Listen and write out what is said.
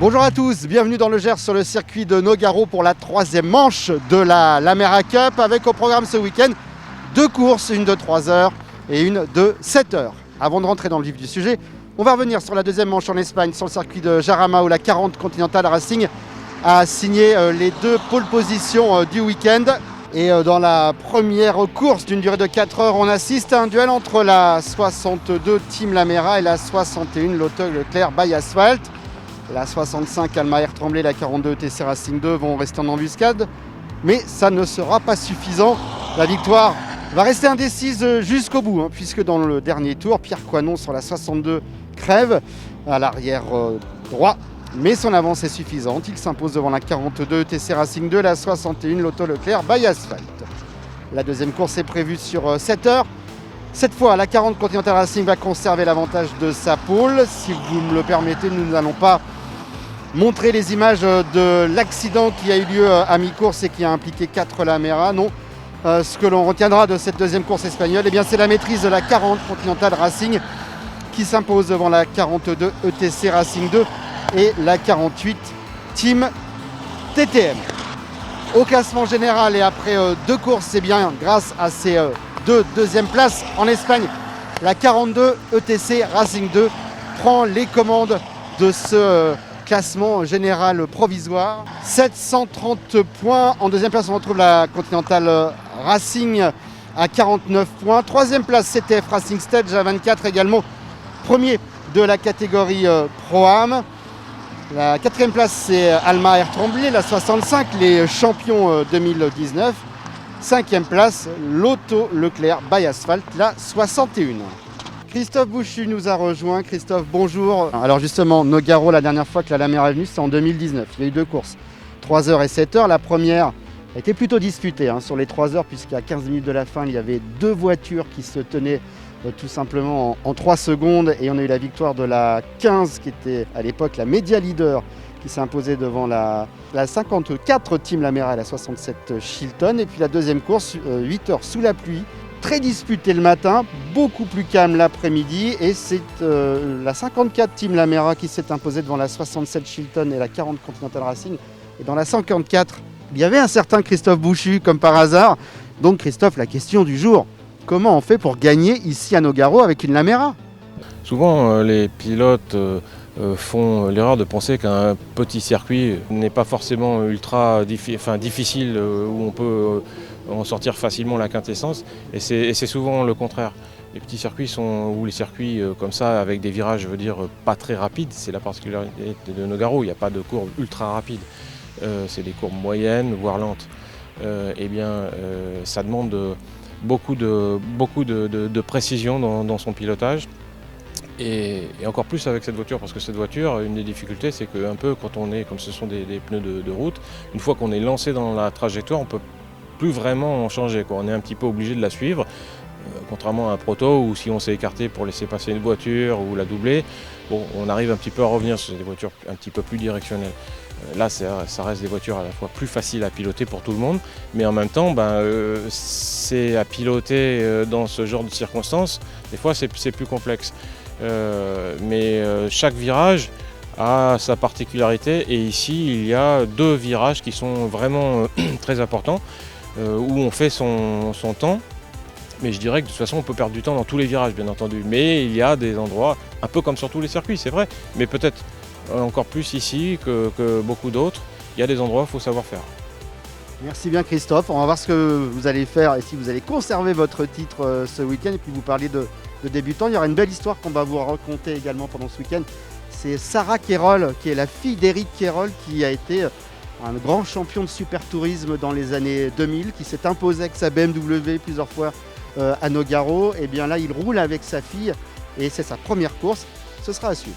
Bonjour à tous, bienvenue dans le Gers sur le circuit de Nogaro pour la troisième manche de la Lamera Cup avec au programme ce week-end 2 courses, une de 3 heures et une de 7 heures. Avant de rentrer dans le vif du sujet, on va revenir sur la deuxième manche en Espagne sur le circuit de Jarama où la 40 Continental Racing a signé les 2 pole positions du week-end. Et dans la première course d'une durée de 4 heures, on assiste à un duel entre la 62 Team Lamera et la 61 Lotto Leclerc by Asphalt. La 65 Alma Air Tremblay, la 42 ETC Racing 2 vont rester en embuscade, mais ça ne sera pas suffisant. La victoire va rester indécise jusqu'au bout, puisque dans le dernier tour, Pierre Coinon sur la 62 crève à l'arrière droit, mais son avance est suffisante. Il s'impose devant la 42 ETC Racing 2, la 61 Lotto Leclerc by Asphalt. La deuxième course est prévue sur 7 heures. Cette fois, la 40 Continental Racing va conserver l'avantage de sa pole. Si vous me le permettez, nous n'allons pas montrer les images de l'accident qui a eu lieu à mi-course et qui a impliqué 4 Lamera. Non, ce que l'on retiendra de cette deuxième course espagnole, c'est la maîtrise de la 40 Continental Racing qui s'impose devant la 42 ETC Racing 2 et la 48 Team TTM. Au classement général et après 2 courses, c'est bien grâce à ces 2 deuxièmes places en Espagne, la 42 ETC Racing 2 prend les commandes de ce classement général provisoire. 730 points. En deuxième place, on retrouve la Continental Racing à 49 points. Troisième place, CTF Racing Stage à 24 également. Premier de la catégorie Pro-Am. La quatrième place, c'est Alma Air Tremblay, la 65, les champions 2019. Cinquième place, Lotto Leclerc by Asphalt, la 61. Christophe Bouchu nous a rejoint. Christophe, bonjour. Alors justement, Nogaro, la dernière fois que la Lamera est venue, c'est en 2019. Il y a eu 2 courses, 3 heures et 7 heures. La première était plutôt disputée sur les 3 heures, puisqu'à 15 minutes de la fin, il y avait 2 voitures qui se tenaient tout simplement en 3 secondes. Et on a eu la victoire de la 15, qui était à l'époque la Media Leader, qui s'est imposée devant la 54 Team Lamera et la 67 Chilton. Et puis la deuxième course, 8 heures sous la pluie. Très disputé le matin, beaucoup plus calme l'après-midi et c'est la 54 Team Lamera qui s'est imposée devant la 67 Chilton et la 40 Continental Racing. Et dans la 54, il y avait un certain Christophe Bouchu comme par hasard. Donc Christophe, la question du jour, comment on fait pour gagner ici à Nogaro avec une Lamera ? Souvent les pilotes font l'erreur de penser qu'un petit circuit n'est pas forcément ultra difficile où on peut en sortir facilement la quintessence et c'est souvent le contraire. Les petits circuits ou les circuits comme ça avec des virages, je veux dire, pas très rapides, c'est la particularité de Nogaro, il n'y a pas de courbes ultra rapides, c'est des courbes moyennes voire lentes. Ça demande beaucoup de précision dans son pilotage. Et encore plus avec cette voiture, parce que cette voiture, une des difficultés, c'est qu'un peu quand on est, comme ce sont des pneus de route, une fois qu'on est lancé dans la trajectoire, on ne peut plus vraiment en changer, On est un petit peu obligé de la suivre, contrairement à un proto où si on s'est écarté pour laisser passer une voiture ou la doubler, on arrive un petit peu à revenir sur des voitures un petit peu plus directionnelles. Là, ça reste des voitures à la fois plus faciles à piloter pour tout le monde, mais en même temps, c'est à piloter dans ce genre de circonstances, des fois c'est plus complexe. Chaque virage a sa particularité et ici il y a 2 virages qui sont vraiment très importants où on fait son temps, mais je dirais que de toute façon on peut perdre du temps dans tous les virages bien entendu, mais il y a des endroits, un peu comme sur tous les circuits c'est vrai, mais peut-être encore plus ici que beaucoup d'autres, il y a des endroits où il faut savoir faire. Merci bien Christophe, on va voir ce que vous allez faire et si vous allez conserver votre titre ce week-end et puis vous parler de débutants. Il y aura une belle histoire qu'on va vous raconter également pendant ce week-end. C'est Sarah Querol, qui est la fille d'Éric Querol, qui a été un grand champion de super tourisme dans les années 2000, qui s'est imposé avec sa BMW plusieurs fois à Nogaro. Et bien là, il roule avec sa fille et c'est sa première course. Ce sera à suivre.